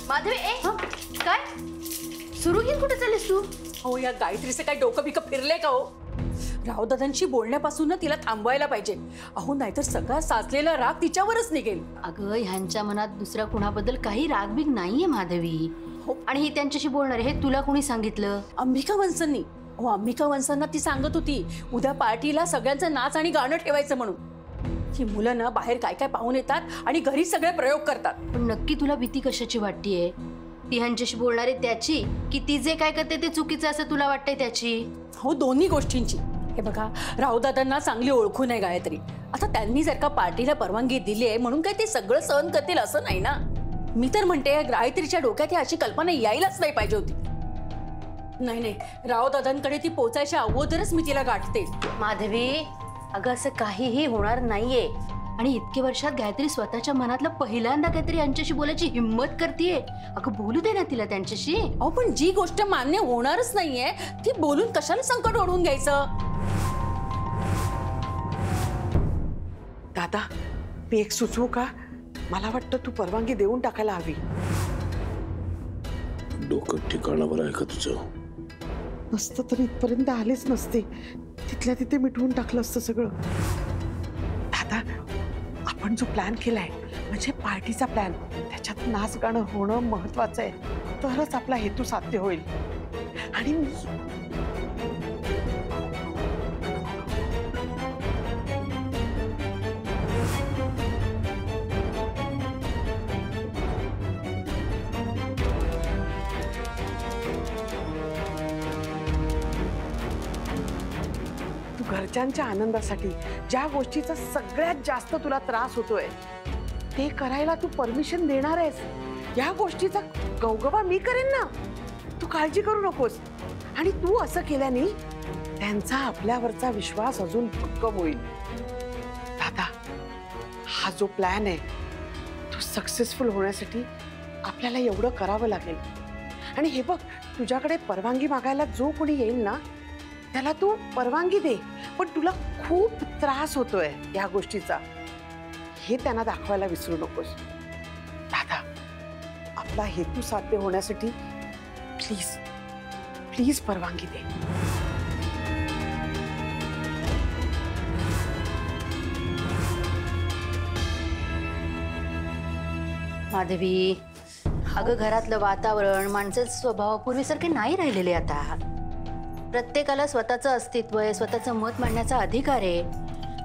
माधवी काय सुरू घेऊन कुठे चाललीस तू? हो या गायत्रीचं काय डोकं बिकं फिरलंय का हो? रावदादांशी बोलण्यापासून तिला थांबवायला पाहिजे. अहो नाहीतर सगळा साचलेला राग तिच्यावरच निघेल. अगं ह्यांच्या मनात दुसऱ्या कुणाबद्दल काही रागबिग नाहीये माधवी. आणि ही त्यांच्याशी बोलणार हे तुला कोणी सांगितलं? अंबिका वंसांनी. हो अंबिका वंसांना ती सांगत होती उद्या पार्टीला सगळ्यांचं नाच आणि गाणं ठेवायचं म्हणून. ही मुलं ना बाहेर काय काय पाहून येतात आणि घरी सगळे प्रयोग करतात. पण नक्की तुला भीती कशाची वाटतेय? ती ह्यांच्याशी बोलणारे त्याची की ती जे काय करते ते चुकीचं असं तुला वाटतंय त्याची? हो दोन्ही गोष्टींची. हे बघा रावदादांना चांगली ओळखून आहे गायत्री. आता त्यांनी जर का पार्टीला परवानगी दिली आहे म्हणून काय ते सगळं सहन करतील असं नाही ना. मी तर म्हणते गायत्रीच्या डोक्यात ही अशी कल्पना यायलाच नाही पाहिजे होती. नाही नाही रावदादांकडे ती पोचायच्या अगोदरच मी तिला गाठते. माधवी अगं असं काहीही होणार नाहीये. आणि इतके वर्षात गायत्री स्वतःच्या मनातलं पहिल्यांदा काहीतरी यांच्याशी बोलायची हिम्मत करतेय. अगं बोलू दे ना तिला त्यांच्याशी. अहो पण जी गोष्ट मान्य होणारच नाहीये ती बोलून कशाला संकट ओढवून घ्यायचं? दादा मी एक सुचवू का? मला वाटतं तू परवानगी देऊन टाकायला हवी. डोकं ठिकाणावर आहे का तुझं? नसतं तर इथपर्यंत आलेच नसते. तिथल्या तिथे मिटवून टाकलं असतं सगळं. दादा आपण जो प्लॅन केलाय म्हणजे पार्टीचा प्लॅन त्याच्यात नाच गाणं होणं महत्वाचं आहे. तरच आपला हेतू साध्य होईल. आणि घरच्यांच्या आनंदासाठी ज्या गोष्टीचा सगळ्यात जास्त तुला त्रास होतोय ते करायला तू परमिशन देणार आहेस. या गोष्टीचा गवगवा मी करेन ना. तू काळजी करू नकोस. आणि तू असं केल्याने त्यांचा आपल्यावरचा विश्वास अजून भक्कम होईल. दादा हा जो प्लॅन आहे तो सक्सेसफुल होण्यासाठी आपल्याला एवढं करावं लागेल. आणि हे बघ तुझ्याकडे परवानगी मागायला जो कोणी येईल ना त्याला तू परवानगी दे. पण तुला खूप त्रास होतोय या गोष्टीचा हे त्यांना दाखवायला विसरू नकोस. दादा आपला हेतू साध्य होण्यासाठी प्लीज प्लीज परवानगी दे. माधवी अगं घरातलं वातावरण माणसाचे स्वभाव पूर्वीसारखे नाही राहिलेले आता. प्रत्येकाला स्वतःचं अस्तित्व आहे, स्वतःचं मत मांडण्याचा अधिकार आहे.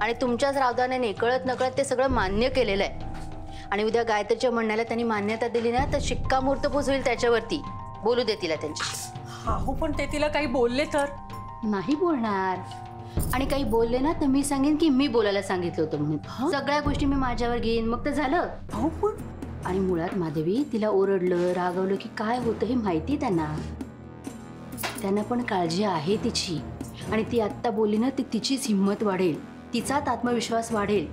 आणि तुमच्याच रावदाने कळत नकळत ते सगळं मान्य केलेलं आहे. आणि उद्या गायत्रीच्या म्हणण्याला त्यांनी मान्यता दिली ना तर शिक्कामोर्तब होईल त्याच्यावरती. बोलू दे तिला त्यांच्याशी. हो पण ते तिला काही बोलले तर? नाही बोलणार. आणि काही बोलले ना तर मी सांगेन की मी बोलायला सांगितलं होतं म्हणून. सगळ्या गोष्टी मी माझ्यावर घेईन मग तर झालं. हो पण आणि मुळात माधवी तिला ओरडलं रागवलं की काय होतं हे माहिती त्यांना. त्यांना पण काळजी आहे तिची. आणि ती आत्ता बोलली ना ती तिचीच हिंमत वाढेल, तिचाच आत्मविश्वास वाढेल.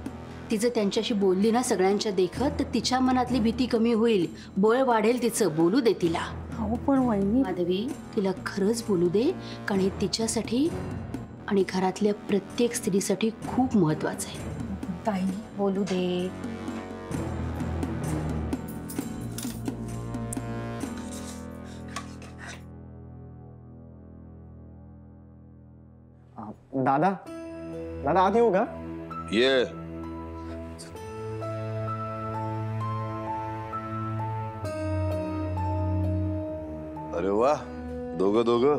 ती जर त्यांच्याशी बोलली ना सगळ्यांच्या देखत तर तिच्या मनातली भीती कमी होईल, बळ वाढेल तिचं. बोलू दे तिला. हो पण वहिनी माधवी तिला खरंच बोलू दे. कारण हे तिच्यासाठी आणि घरातल्या प्रत्येक स्त्रीसाठी खूप महत्वाचं आहे. ताई बोलू दे. दादा दादा आत येऊ का? ये. अरे वा दोघं दोघं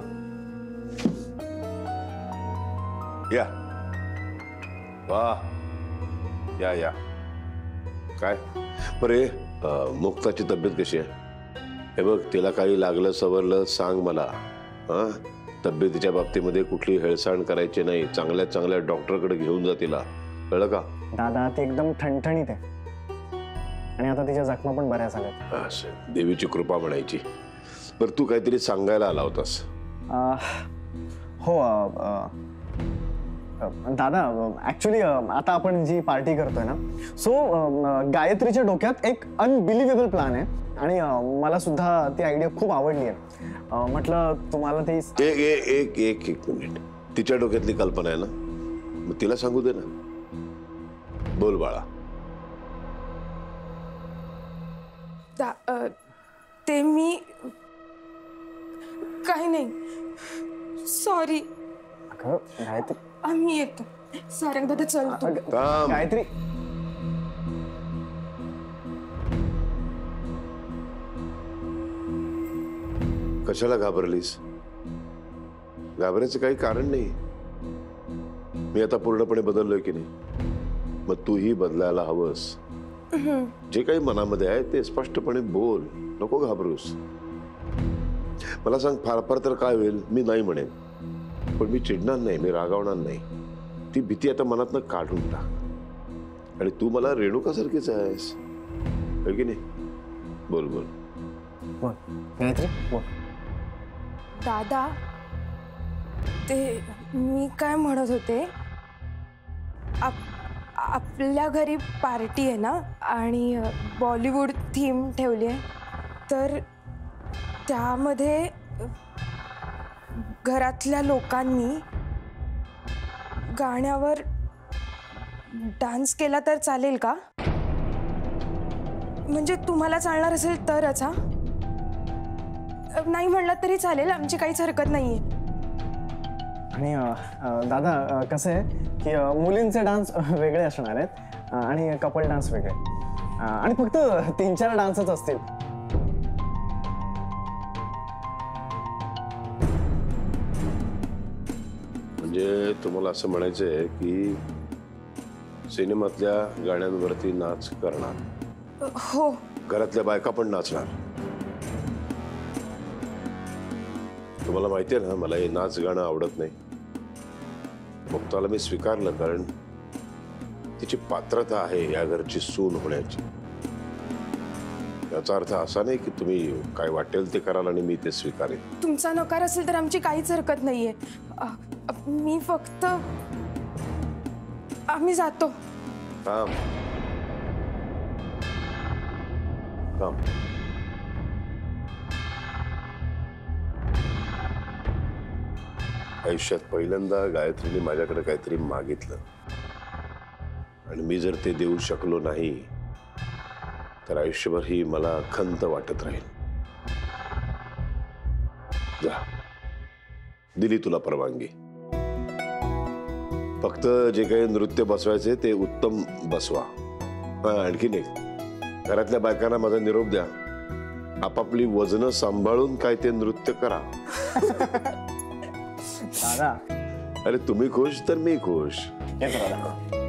या. वा या या. काय बरे मुक्ताची तब्येत कशी आहे? हे बघ तिला काही लागलं सवरलं सांग मला. हा तब्येतीच्या बाबतीमध्ये कुठली हेळसांड करायची नाही. चांगल्या चांगल्या डॉक्टरकडे घेऊन जा तिला. कळलं का? दादा ती एकदम ठणठणीत आहे. आणि आता तिच्या जखमा पण बऱ्या झाल्यात. असं देवीची कृपा म्हणायची. बरं तू काहीतरी सांगायला आला होतास. हो दादा ऍक्च्युली आता आपण जी पार्टी करतोय ना सो गायत्रीच्या डोक्यात एक अनबिलिव्हेबल प्लॅन आहे. आणि मला सुद्धा ती आयडिया खूप आवडली आहे. म्हटलं तुम्हाला ती एक एक एक मिनिट. तिच्या डोक्यातली कल्पना आहे ना मग तिला सांगू दे ना. बोल बाळा. ते मी काही नाही, सॉरी. अगं गायत्री, आम्ही येतो. सारंग दादा चलतो. थांब. गायत्री, कशाला घाबरलीस? घाबरायचं काही कारण नाही. मी आता पूर्णपणे बदललोय की नाही, मग तूही बदलायला हवंस. जे काही मनामध्ये आहे ते स्पष्टपणे बोल, नको घाबरूस. मला सांग, फार फार तर काय होईल मी नाही म्हणेन, पण मी चिडणार नाही, मी रागावणार नाही. ती भीती आता मनातनं काढून टाक. आणि तू मला रेणुकासारखीच आहेस, है की नाही? बोल बोल. बोल गायत्री, बोल. दादा, ते मी काय म्हणत होते, आपल्या घरी पार्टी आहे ना, आणि बॉलिवूड थीम ठेवली आहे, तर त्यामध्ये घरातल्या लोकांनी गाण्यावर डान्स केला तर चालेल का? म्हणजे तुम्हाला चालणार असेल तरच. हा, नाही म्हणलं तरी चालेल, आमची काहीच हरकत नाहीये. आणि दादा कसं आहे की मुलींचे डान्स वेगळे असणार आहेत आणि कपल डान्स वेगळे, आणि फक्त 3-4 डान्सच असतील. म्हणजे तुम्हाला असं म्हणायचंय की सिनेमातल्या गाण्यांवरती नाच करणार, हो. घरातल्या बायका पण नाचणार. तुम्हाला माहिती आहे ना, मला हे नाच गाणं आवडत नाही. मुक्ताला मी स्वीकारलं कारण तिची पात्रता आहे या घरची सून होण्याची. याचा अर्थ असा नाही की तुम्ही काय वाटेल ते कराल आणि मी ते स्वीकारेन. तुमचा नकार असेल तर आमची काहीच हरकत नाहीये. मी फक्त, आम्ही जातो. थांब थांब. आयुष्यात पहिल्यांदा गायत्रीने माझ्याकडे काहीतरी मागितलं आणि मी जर ते देऊ शकलो नाही तर आयुष्यभर ही मला खंत वाटत राहील. जा, दिली तुला परवानगी. फक्त जे काही नृत्य बसवायचे ते उत्तम बसवा. आणखी नाही, घरातल्या बायकांना माझा निरोप द्या. आपापली वजनं सांभाळून काय ते नृत्य करा. दादा, अरे तुम्ही खुश तर मी खुश. येतो दादा.